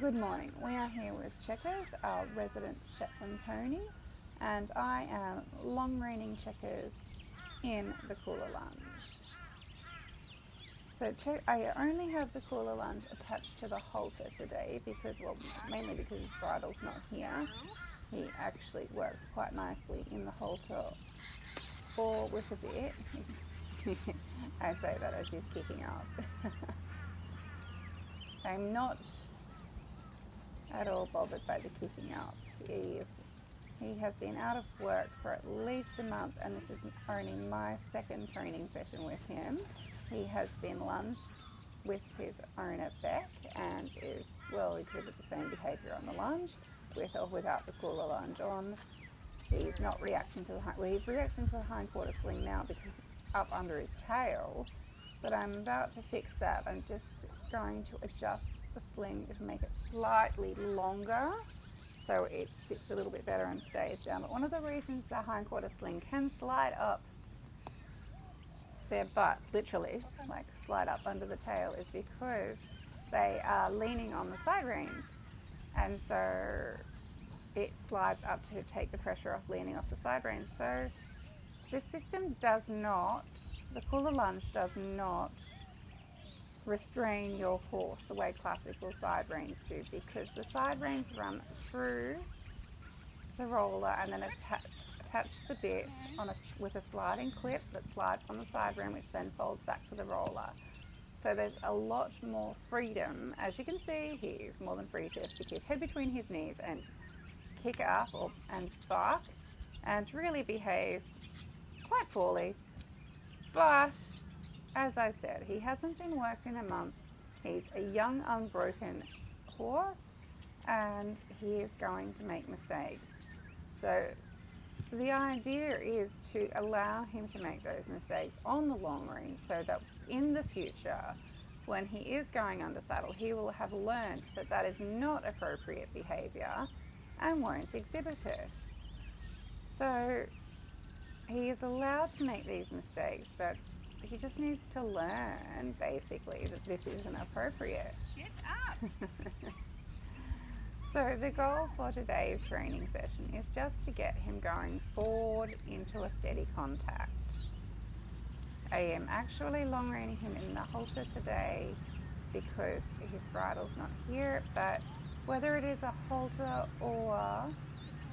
Good morning. We are here with Checkers, our resident Shetland pony, and I am long reining Checkers in the Kula Lunge. So I only have the Kula Lunge attached to the halter today because, well, mainly because his bridle's not here. He actually works quite nicely in the halter or with a bit. I say that as he's kicking up. I'm not at all bothered by the kicking up. He has been out of work for at least a month, and this is only my second training session with him. He has been lunged with his owner Beck and will exhibit the same behaviour on the lunge with or without the Kula Lunge on. He's not reacting to he's reacting to the hindquarter sling now because it's up under his tail, but I'm about to fix that. I'm just going to adjust the sling to make it slightly longer so it sits a little bit better and stays down. But one of the reasons the hindquarter sling can slide up their butt, literally, like slide up under the tail, is because they are leaning on the side reins, and so it slides up to take the pressure off leaning off the side reins. So this system does not, the Kula Lunge does not restrain your horse the way classical side reins do, because the side reins run through the roller and then attach the bit with a sliding clip that slides on the side rein, which then folds back to the roller. So there's a lot more freedom. As you can see, he's more than free to stick his head between his knees and kick up and bark and really behave quite poorly. But as I said, he hasn't been worked in a month. He's a young, unbroken horse, and he is going to make mistakes. So the idea is to allow him to make those mistakes on the long rein so that in the future, when he is going under saddle, he will have learned that that is not appropriate behaviour and won't exhibit it. So he is allowed to make these mistakes, but he just needs to learn, basically, that this isn't appropriate. Get up! So the goal for today's training session is just to get him going forward into a steady contact. I am actually long reining him in the halter today because his bridle's not here, but whether it is a halter or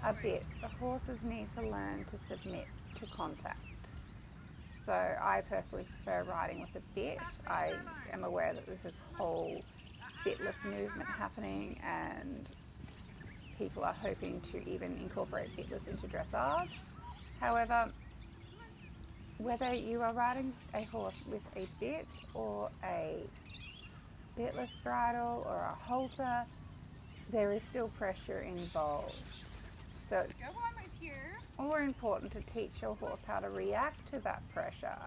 a bit, the horses need to learn to submit to contact. So I personally prefer riding with a bit. I am aware that there's this whole bitless movement happening, and people are hoping to even incorporate bitless into dressage. However, whether you are riding a horse with a bit or a bitless bridle or a halter, there is still pressure involved. So it's more important to teach your horse how to react to that pressure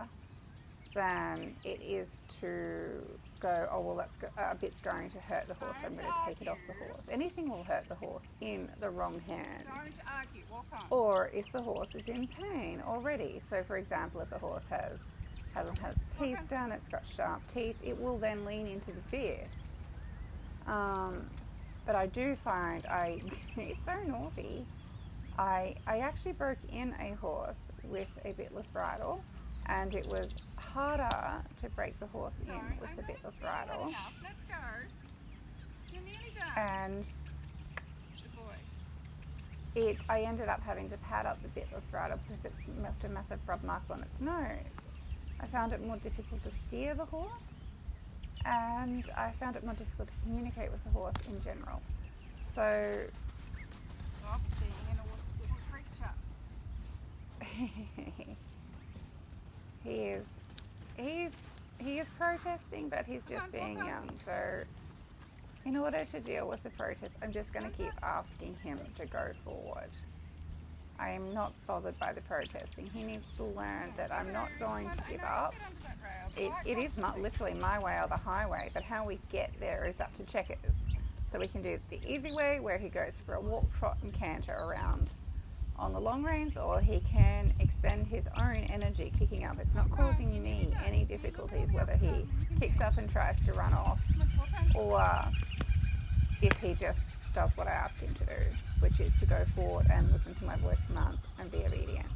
than it is to go, oh, well, a bit's going to hurt the horse, so I'm going to take it off the horse. Anything will hurt the horse in the wrong hands. Or if the horse is in pain already. So, for example, if the horse hasn't had its teeth done, it's got sharp teeth, it will then lean into the bit. But I do find it's so naughty. I actually broke in a horse with a bitless bridle, and it was harder to break the horse in with the bitless bridle. Let's go. You're nearly done. And I ended up having to pad up the bitless bridle because it left a massive rub mark on its nose. I found it more difficult to steer the horse, and I found it more difficult to communicate with the horse in general. So Stop being in a little creature. he is protesting, but he's just being young. So in order to deal with the protest, I'm just going to keep asking him to go forward. I am not bothered by the protesting. He needs to learn that I'm not going to give up. It is literally my way or the highway, but how we get there is up to Checkers. So we can do the easy way, where he goes for a walk, trot and canter around on the long reins, or he can expend his own energy kicking up. It's not causing you any difficulties whether he kicks up and tries to run off, or if he just does what I ask him to do, which is to go forward and listen to my voice commands and be obedient.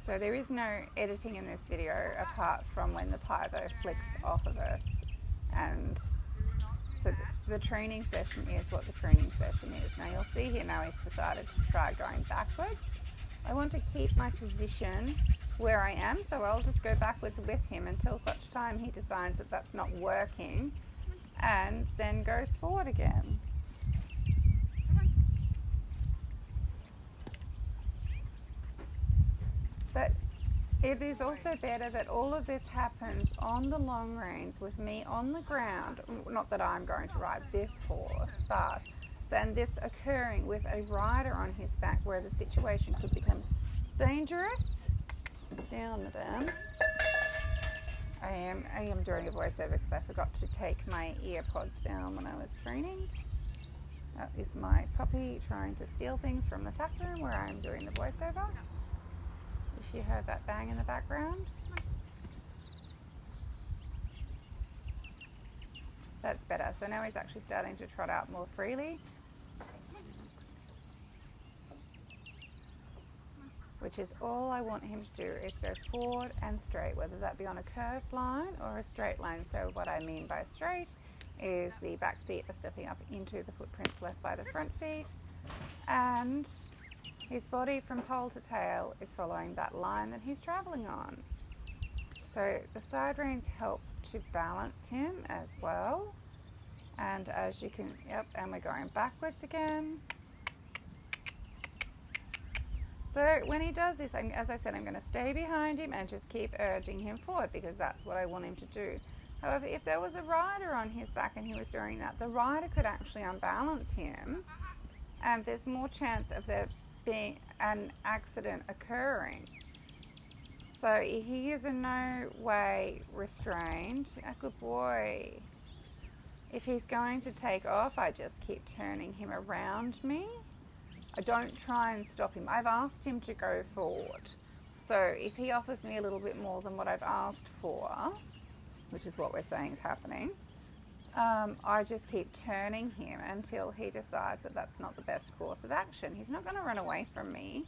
So there is no editing in this video apart from when the pyro flicks off of us. And so the training session is what the training session is. Now you'll see here now he's decided to try going backwards. I want to keep my position where I am, so I'll just go backwards with him until such time he decides that that's not working and then goes forward again. But it is also better that all of this happens on the long reins with me on the ground. Not that I'm going to ride this horse, but than this occurring with a rider on his back where the situation could become dangerous. Down, madam. I am doing a voiceover because I forgot to take my ear pods down when I was training. That is my puppy trying to steal things from the tack room where I am doing the voiceover. If you heard that bang in the background. That's better. So now he's actually starting to trot out more freely, which is all I want him to do, is go forward and straight, whether that be on a curved line or a straight line. So what I mean by straight is the back feet are stepping up into the footprints left by the front feet, and his body from pole to tail is following that line that he's traveling on. So the side reins help to balance him as well. And as you can, and we're going backwards again. So when he does this, as I said, I'm going to stay behind him and just keep urging him forward because that's what I want him to do. However, if there was a rider on his back and he was doing that, the rider could actually unbalance him, and there's more chance of there being an accident occurring. So he is in no way restrained. A good boy. If he's going to take off, I just keep turning him around me. I don't try and stop him. I've asked him to go forward. So if he offers me a little bit more than what I've asked for, which is what we're saying is happening, I just keep turning him until he decides that that's not the best course of action. He's not going to run away from me.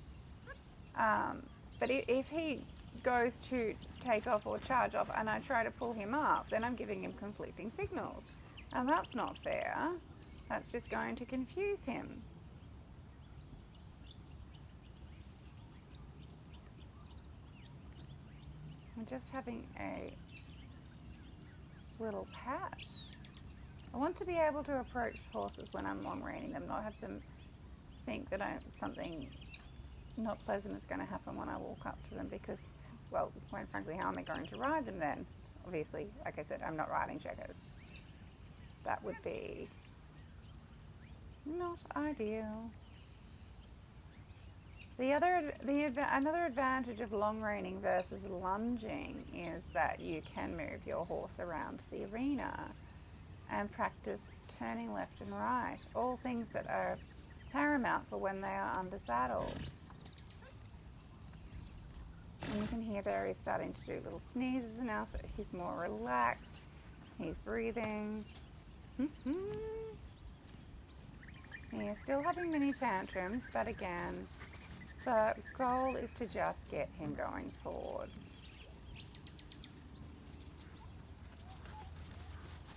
But if he goes to take off or charge off and I try to pull him up, then I'm giving him conflicting signals. And that's not fair. That's just going to confuse him. I'm just having a little pat. I want to be able to approach horses when I'm long reining them, not have them think that something not pleasant is going to happen when I walk up to them because, well, quite frankly, how am I going to ride them then? Obviously, like I said, I'm not riding checkers. That would be not ideal. Another advantage of long reining versus lunging is that you can move your horse around the arena and practice turning left and right, all things that are paramount for when they are under saddle. And you can hear there he's starting to do little sneezes now, so he's more relaxed, he's breathing. He is still having mini tantrums, but again, the goal is to just get him going forward.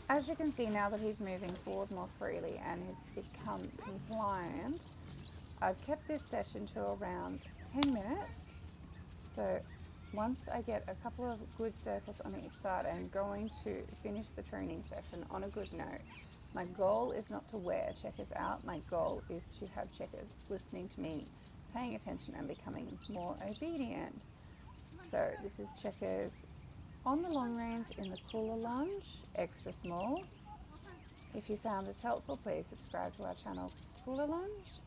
As you can see now that he's moving forward more freely and has become compliant, I've kept this session to around 10 minutes. So once I get a couple of good circles on each side, I'm going to finish the training session on a good note. My goal is not to wear checkers out. My goal is to have checkers listening to me, paying attention and becoming more obedient. So this is checkers on the long reins in the Kula Lunge, extra small. If you found this helpful, please subscribe to our channel, Kula Lunge.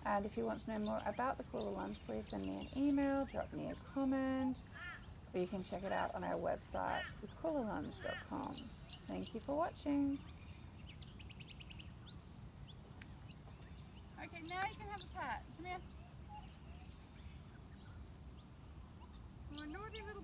And if you want to know more about the Kula Lunge, please send me an email, drop me a comment, or you can check it out on our website, kulalunge.com. Thank you for watching. Okay, now you can have a pat. Come here. My naughty little